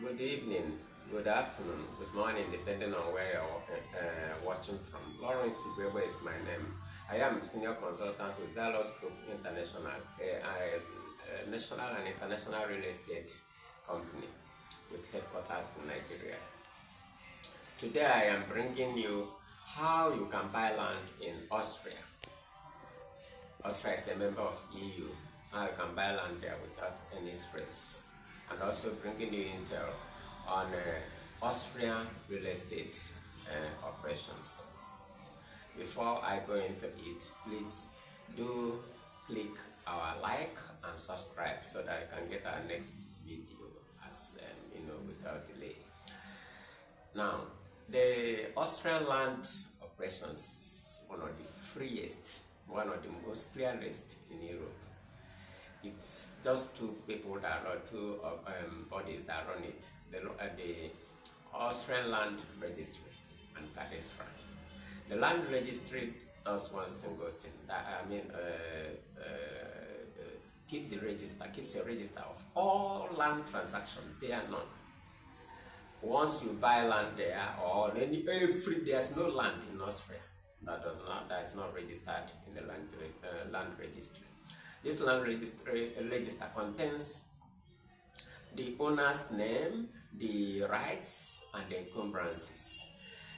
Good evening, good afternoon, good morning, depending on where you're watching from. Lawrence Ibebe is my name. I am senior consultant with Zalos Group International, a national and international real estate company with headquarters in Nigeria. Today I am bringing you how you can buy land in Austria. Austria is a member of EU. How you can buy land there without any stress. And also bringing you intel on Austrian real estate operations. Before I go into it, please do click our like and subscribe so that you can get our next video as without delay. Now, the Austrian land operations, one of the freest, one of the most clearest in Europe. It's just two people that run, two bodies that run it. The Austrian Land Registry and Cadastral. The Land Registry does one single thing. Keeps a register of all land transactions, they are none. Once you buy land there, or there's no land in Austria that is not registered in the land registry. This land register contains the owner's name, the rights, and the encumbrances.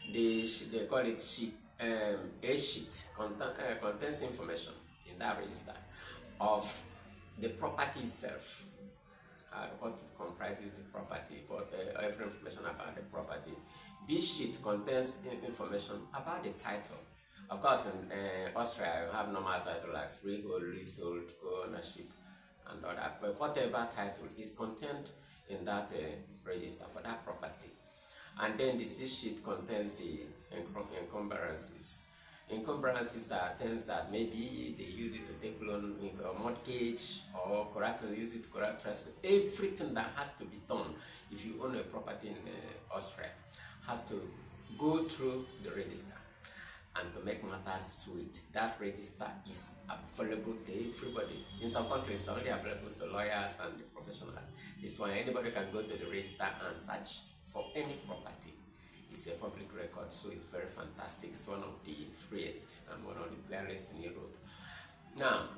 They call it sheet. A sheet contains information in that register of the property itself, what it comprises the property, every information about the property. B sheet contains information about the title. Of course, in Austria, you have normal title like freehold, leasehold, co-ownership, and all that. But whatever title is contained in that register for that property. And then the C sheet contains the encumbrances. Encumbrances are things that maybe they use it to take loan with a mortgage or use it to correct transport. Everything that has to be done if you own a property in Austria has to go through the register. And to make matters sweet, that register is available to everybody. In some countries, it's only available to lawyers and the professionals. This one, anybody can go to the register and search for any property. It's a public record, so it's very fantastic. It's one of the freest and one of the clearest in Europe. Now,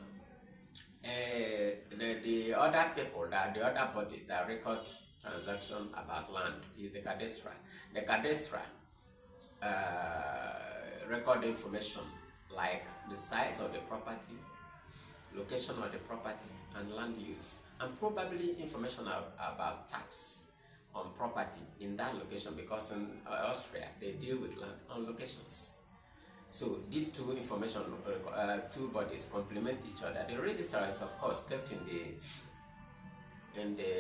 the other people, the other body that record transaction about land is the cadastral. The cadastral record information like the size of the property, location of the property, and land use, and probably information about tax on property in that location, because in Austria they deal with land on locations. So these two information, two bodies complement each other. The register is of course kept in the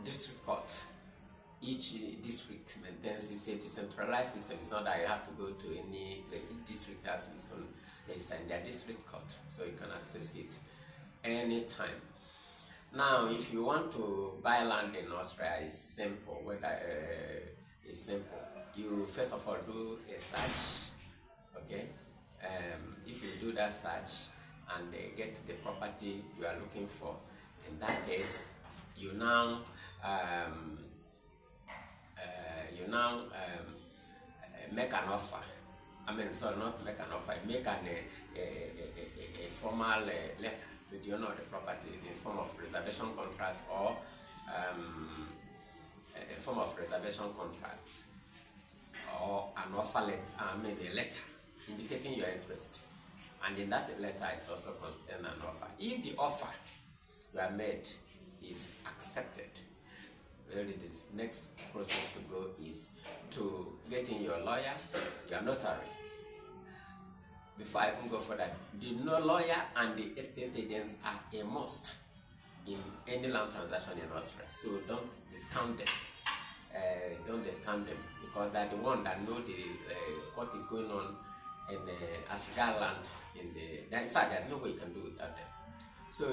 district court. Each district maintains a decentralized system. It's not that you have to go to any place. Each district has its own register in their district court, so you can access it anytime. Now, if you want to buy land in Austria, it's simple. It's simple. You first of all do a search, okay? If you do that search and get the property you are looking for, in that case, you now make an offer. Not make an offer, make a formal letter to the owner of the property in form of reservation contract or a form of reservation contract or an offer letter, a letter indicating your interest. And in that letter is also contained an offer. If the offer you have made is accepted, really this next process to go is to get in your lawyer, your notary. Before I even go for that, the lawyer and the estate agents are a must in any land transaction in Austria. So don't discount them. Because they're the one that know what is going on in as regards land in fact there's no way you can do without them. So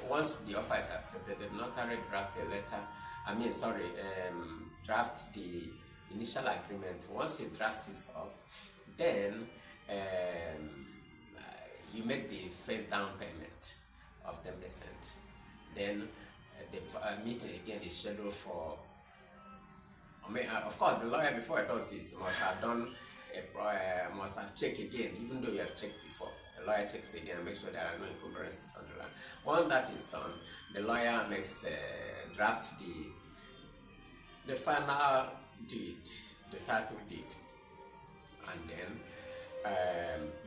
once the offer is accepted, the notary draft a letter. Draft the initial agreement. Once it drafts it up, then you make the first down payment of 10%. Then the meeting again is scheduled for. Of course, the lawyer before he does this must have must have checked again, even though you have checked before. The lawyer checks again and makes sure there are no encumbrances on the land. Once that is done, the lawyer makes draft the final deed, the title deed, and then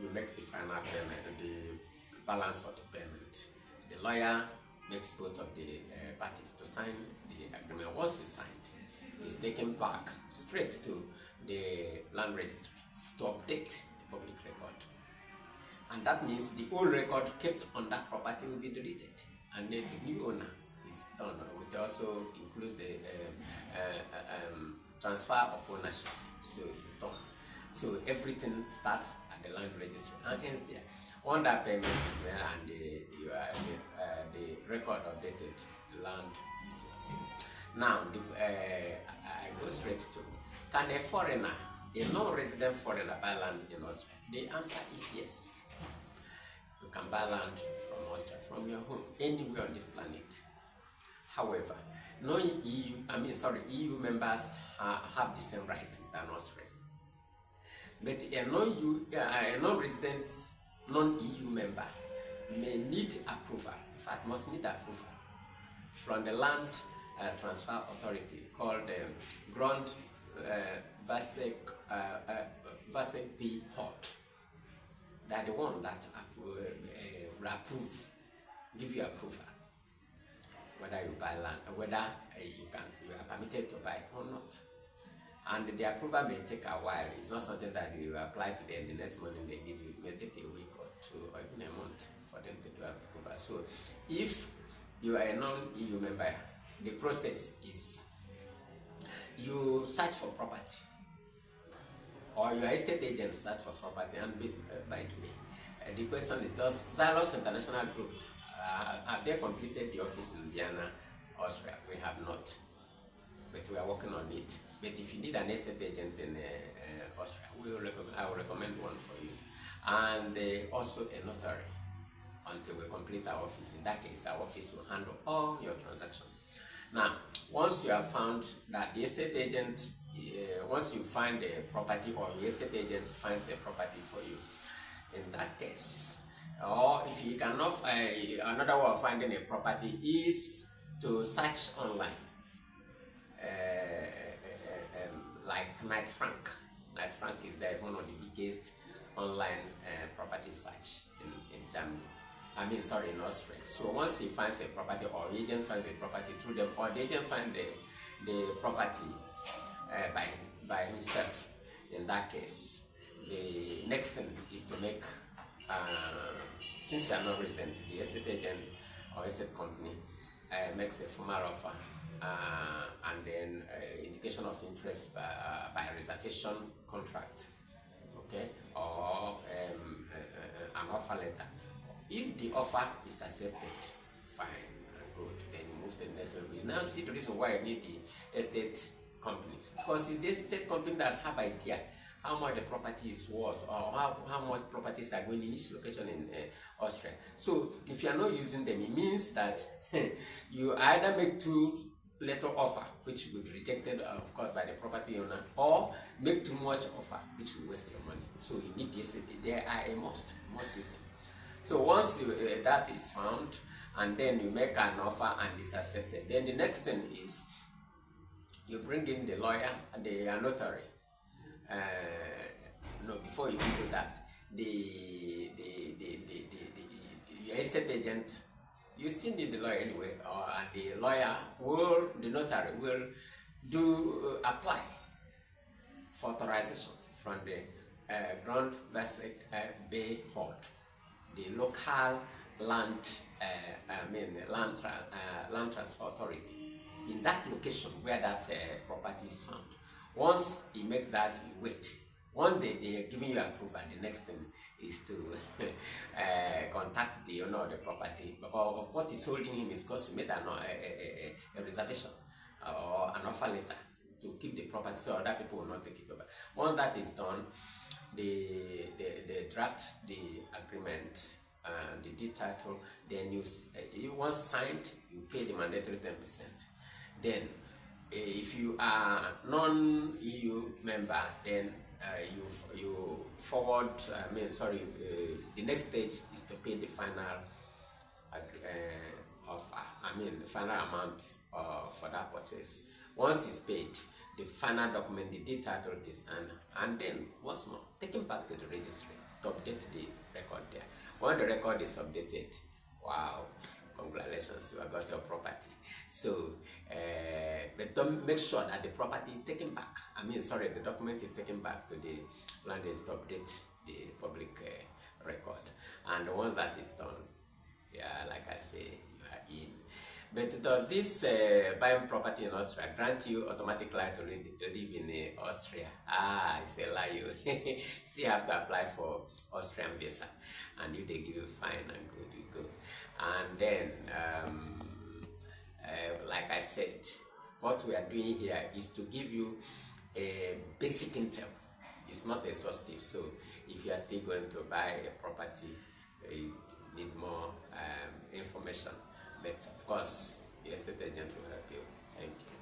you make the final payment, the balance of the payment. The lawyer makes both of the parties to sign the agreement. Once it's signed, it's taken back straight to the land registry to update the public record. And that means the old record kept on that property will be deleted, and then the new owner is done. It also includes the transfer of ownership, so it's done. So everything starts at the land registry and ends there. On that payment is there, and the record updated, the land is yours. Now, I go straight to, can a foreigner, a non-resident foreigner, buy land in Austria? The answer is yes. You can buy land from Austria, from your home, anywhere on this planet. However, EU members have the same right than Austria. But a non-resident, non-EU member may need approval, in fact must need approval from the land transfer authority called Grand Vasek P. Hort. They are the one that will approve, give you approval whether you buy land, whether you are permitted to buy or not. And the approval may take a while. It's not something that you apply to them the next morning they give you. It may take a week or two or even a month for them to do approval. So if you are a non-EU member, the process is you search for property, or your estate agent search for property. And by the way, the question is, does Xylos International Group have they completed the office in Vienna, Austria? We have not, but we are working on it. But if you need an estate agent in Austria, I will recommend one for you, and also a notary until we complete our office. In that case, our office will handle all your transactions. Now, once you have found that the estate agent, once you find a property or the estate agent finds a property for you, in that case, or if you cannot, another way of finding a property is to search online, like Knight Frank. Knight Frank is one of the biggest online property search in Germany. In Austria. So once he finds a property, or the agent finds the property through them, or the agent finds the property by himself, in that case, the next thing is to make, since you are not resident, the estate agent or estate company makes a formal offer, and then indication of interest by reservation contract, okay, or an offer letter. If the offer is accepted, fine and good, then you move to the next level. Now see the reason why you need the estate company, because it's the estate company that have idea how much the property is worth, or how much properties are going in each location in Austria. So if you are not using them, it means that you either make too little offer, which will be rejected, of course, by the property owner, or make too much offer, which will waste your money. So you need the estate. They are a must use them. So once that is found, and then you make an offer and it's accepted, then the next thing is you bring in the lawyer and the notary. No, before you do that, the estate agent, you still need the lawyer anyway, and the notary will apply for authorization from the Grand Vasek Bay Hort, the local land transfer authority in that location where that property is found. Once he makes that, you wait. One day they are giving you approval. The next thing is to contact the owner of the property. Because what is holding him is because he made a reservation or an offer letter to keep the property, so other people will not take it over. Once that is done, they draft the agreement the deed title. Then you once signed, you pay the mandatory 10%. Then if you are non-EU member, then you forward. The next stage is to pay the final the final amount for that purchase. Once it's paid, the final document, the deed title is signed, and then once more taken back to the registry to update the record there. When the record is updated, wow, congratulations, you have got your property. So, but don't make sure that the property is taken back. The document is taken back to the landlord to update the public record. And once that is done, yeah, like I say, you are in. But does this buying property in Austria grant you automatic right to live in Austria? It's a lie. You still have to apply for Austrian visa, and they give you fine and good, you go. And then, like I said, what we are doing here is to give you a basic intel. It's not exhaustive. So if you are still going to buy a property, you need more information. But of course, your estate agent will help you. Thank you.